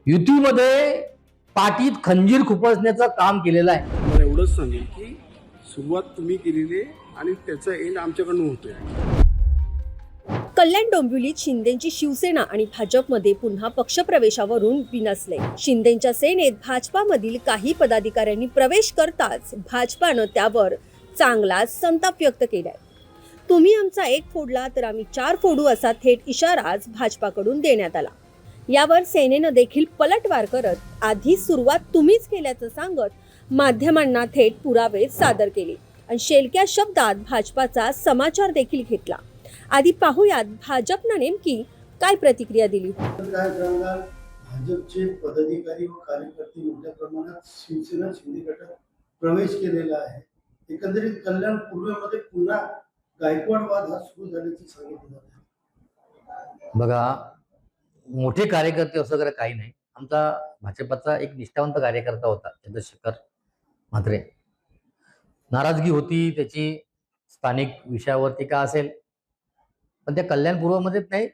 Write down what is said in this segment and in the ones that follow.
युतीमध्ये पाठीत खंजीर खुपसण्याचं काम केलेलं आहे. मला एवढंच सांगेल की सुरुवात तुम्ही केलेली आहे आणि त्याचा एंड आमच्याकडून होतोय. कल्याण डोंबिवलीत शिंदेची शिवसेना आणि भाजपमध्ये पुन्हा पक्षप्रवेशावरून बिनसले. शिंदेच्या सेनेत भाजपामधील काही पदाधिकाऱ्यांनी प्रवेश करताच भाजपानं त्यावर चांगलाच संताप व्यक्त केलाय. तुम्ही आमचा एक फोडला तर आम्ही 4 फोडू असा थेट इशाराच भाजपाकडून देण्यात आला. यावर सेनेनं देखील पलटवार करत आधी सुरुवात तुम्हीच केल्याचं सांगत माध्यमांना थेट पुरावे सादर केले आणि शेलक्या शब्दात भाजपाचा समाचार देखील घेतला. आधी पाहूयात भाजपनं नेमकी काय प्रतिक्रिया दिली. काय सांगाल, भाजपचे पदाधिकारी व कार्यकर्ते मोठ्या प्रमाणात शिवसेना शिंदे गटात प्रवेश केलेला आहे. एकंदरीत कल्याण पूर्वेमध्ये पुन्हा गायकवाड वाद हा सुरू झाल्याचे सांगितलं जाते. बघा, मोठे कार्यकर्ते असं वगैरे काही नाही. आमचा भाजपचा एक निष्ठावंत कार्यकर्ता होता चंद्रशेखर म्हात्रे. नाराजगी होती त्याची स्थानिक विषयावरती का असेल, पण त्या कल्याण पूर्वमध्येच नाही.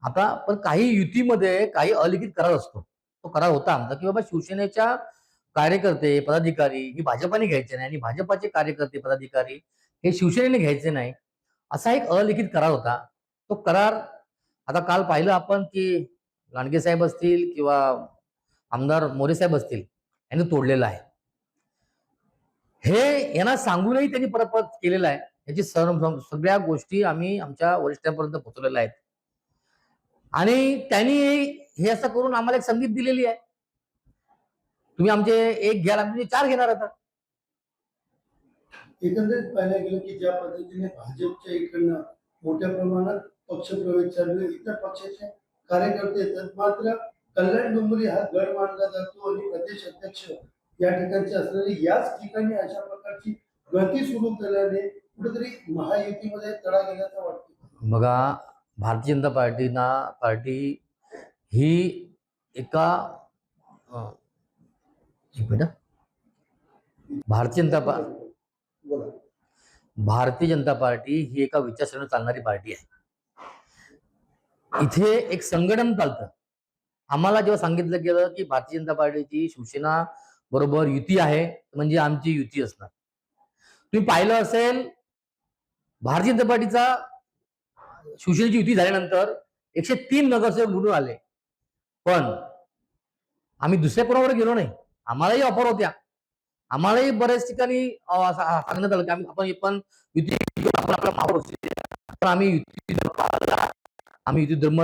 आता पण काही युतीमध्ये काही अलिखित करार असतो. तो करार होता आमचा की बाबा शिवसेनेच्या कार्यकर्ते पदाधिकारी ही भाजपाने घ्यायचे नाही आणि भाजपाचे कार्यकर्ते पदाधिकारी हे शिवसेनेने घ्यायचे नाही, असा एक अलिखित करार होता. तो करार आता काल पाहिलं आपण की लांडगे साहेब असतील किंवा आमदार मोरे साहेब असतील यांनी तोडलेलं आहे. हे यांना सांगूनही त्यांनी परत केलेलं आहे. याची सगळ्या गोष्टी आम्ही आमच्या वरिष्ठांपर्यंत पोहोचवलेल्या आहेत आणि त्यांनी हे असं करून आम्हाला एक संधी दिलेली आहे. तुम्ही आमचे एक घ्याल, आम्ही 4 घेणार आता. एकंदरीत पाहायला गेलं की ज्या पद्धतीने भाजपच्या इकडनं मोठ्या प्रमाणात पक्षप्रवेश चालू आहे, इतर पक्षाचे कार्यकर्ते येतात, मात्र कल्याण डोंबिवली हा गड मानला जातो आणि प्रदेश अध्यक्ष या ठिकाणचे असणारे याच ठिकाणी अशा प्रकारची गळती सुरू केल्याने कुठेतरी महायुतीमध्ये तडा गेल्याचं वाटतं. बघा, भारतीय जनता पार्टी ही एका एक मिनिट, भारतीय जनता पार्टी ही एका विचारसरणीवर चालणारी पार्टी आहे. इथे एक संघटन चालतं. आम्हाला जेव्हा सांगितलं गेलं की भारतीय जनता पार्टीची शिवसेना बरोबर युती आहे म्हणजे आमची युती असणार. तुम्ही पाहिलं असेल, भारतीय जनता पार्टीचा शिवसेनेची युती झाल्यानंतर 103 नगरसेवक निवडून आले, पण आम्ही दुसऱ्या कोणावर गेलो नाही. आम्हालाही ऑफर होत्या, आम्हालाही बऱ्याच ठिकाणी सांगण्यात आलं की आपण युती आपण आपला माहोल पण आम्ही युती धर्म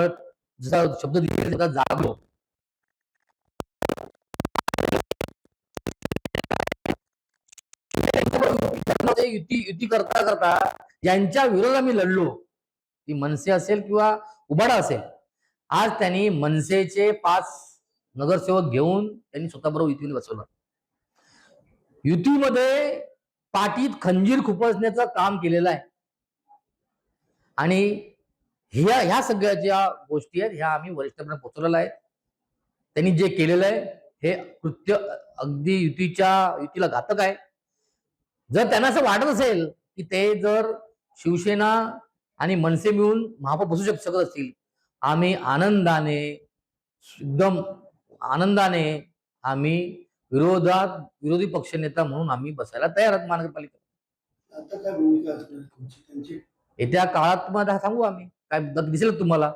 जसा शब्द दिला जागलो. युती करता करता ज्यांच्या विरोधात आम्ही लढलो, ती मनसे असेल किंवा उबाडा असेल, आज त्यांनी मनसेचे 5 नगरसेवक घेऊन त्यांनी स्वतःबरोबर युतीमध्ये बसवलं. युतीमध्ये पाठीत खंजीर खुपसण्याचं काम केलेलं आहे आणि ह्या सगळ्या ज्या गोष्टी आहेत ह्या आम्ही वरिष्ठांपर्यंत पोहोचवलेल्या आहेत. त्यांनी जे केलेलं आहे हे कृत्य अगदी युतीला घातक आहे. जर त्यांना असं वाटत असेल की ते जर शिवसेना आणि मनसे मिळून महापौर बसू शकत असतील, आम्ही एकदम आनंदाने आम्ही विरोधी पक्षनेता म्हणून आम्ही बसायला तयार आहोत महानगरपालिकेत. आता काय भूमिका असणार तुमची त्यांची? येत्या काळात मला सांगू आम्ही, काय दिसेल तुम्हाला.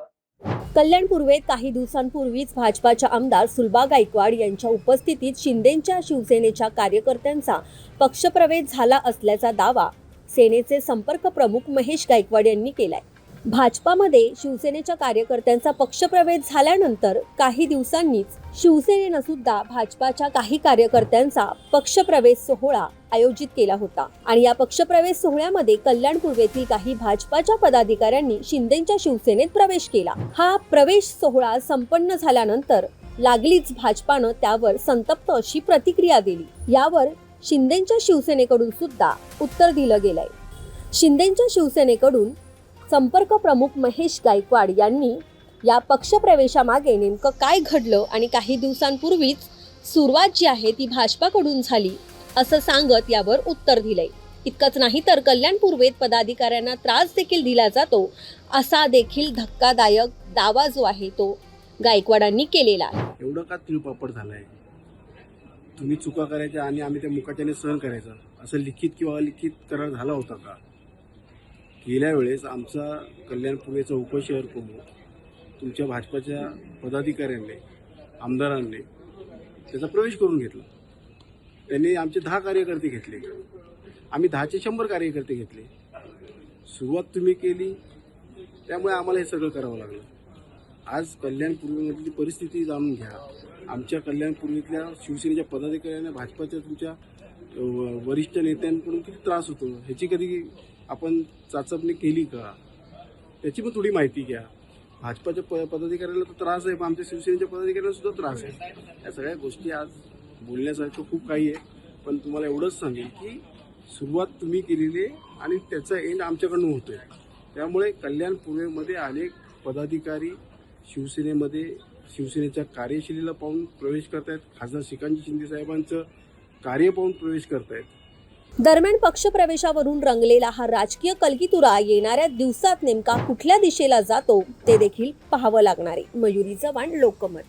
कल्याण पूर्वेत काही दिवसांपूर्वीच भाजपाच्या आमदार सुलभा गायकवाड यांच्या उपस्थितीत शिंदेच्या शिवसेनेच्या कार्यकर्त्यांचा पक्षप्रवेश झाला असल्याचा दावा सेनेचे संपर्क प्रमुख महेश गायकवाड यांनी केलाय. भाजपामध्ये शिवसेनेच्या कार्यकर्त्यांचा पक्षप्रवेश झाल्यानंतर काही दिवसांनीच शिवसेनेनं सुद्धा भाजपाच्या काही कार्यकर्त्यांचा पक्षप्रवेश सोहळा आयोजित केला होता आणि या पक्षप्रवेश सोहळ्यामध्ये कल्याण पूर्वेतील काही भाजपाच्या पदाधिकाऱ्यांनी शिंदेच्या शिवसेनेत प्रवेश केला. हा प्रवेश सोहळा संपन्न झाल्यानंतर लागलीच भाजपानं त्यावर संतप्त अशी प्रतिक्रिया दिली. यावर शिंदेच्या शिवसेनेकडून सुद्धा उत्तर दिलं गेलंय. शिंदेच्या शिवसेनेकडून संपर्क प्रमुख महेश गायकवाड यांनी या पक्षप्रवेशामागे नेमकं काय घडलं आणि काही दिवसांपूर्वीच सुरुवात जी आहे ती भाजपाकडून झाली असं सांगत यावर उत्तर दिलंय. इतकंच नाही तर कल्याण पूर्वेत पदाधिकाऱ्यांना त्रास देखील दिला जातो असा देखील धक्कादायक दावा जो आहे तो गायकवाडांनी केलेला आहे. एवढं का तिळपापड झालं आहे? तुम्ही चुका करायच्या आणि आम्ही त्या मुकाट्याने सहन करायचं, असं लिखित किंवा अलिखित करार झाला होता का? गेल्या वेळेस आमचा कल्याण पूर्वेचा उपशहर प्रमुख तुमच्या भाजपाच्या पदाधिकाऱ्यांनी, आमदारांनी त्याचा प्रवेश करून घेतला. त्यांनी आमचे 10 कार्यकर्ते घेतले, आम्ही 10चे 100 कार्यकर्ते घेतले. सुरुवात तुम्ही केली, त्यामुळे आम्हाला हे सगळं करावं लागलं. आज कल्याण पूर्वेमधली परिस्थिती जाणून घ्या. आमच्या कल्याण पूर्वेतल्या शिवसेनेच्या पदाधिकाऱ्यांना भाजपाच्या तुमच्या वरिष्ठ नेत्यांकडून किती त्रास होतो ह्याची कधी आपण चाचपणी केली का? त्याची पण थोडी माहिती घ्या. भाजपाच्या पदाधिकाऱ्यांना तर त्रास आहे, पण आमच्या शिवसेनेच्या पदाधिकाऱ्यांना सुद्धा त्रास आहे. या सगळ्या गोष्टी आज बोलण्यासारखं खूप काही आहे, पण तुम्हाला एवढंच सांगेल की सुरुवात तुम्ही केलेली आहे आणि त्याचा एंड आमच्याकडून होतोय. त्यामुळे कल्याण पूर्वेमध्ये अनेक पदाधिकारी शिवसेनेच्या कार्यशैलीला पाहून प्रवेश करतायत. खासदार श्रीकांत शिंदे साहेबांचं कार्य पाहून प्रवेश करतायत. दरम्यान पक्षप्रवेशावरून रंगलेला हा राजकीय कलगीतुरा येणाऱ्या दिवसात नेमका कुठल्या दिशेला जातो ते देखील पाहावं लागणार आहे. मयुरी चव्हाण, लोकमत.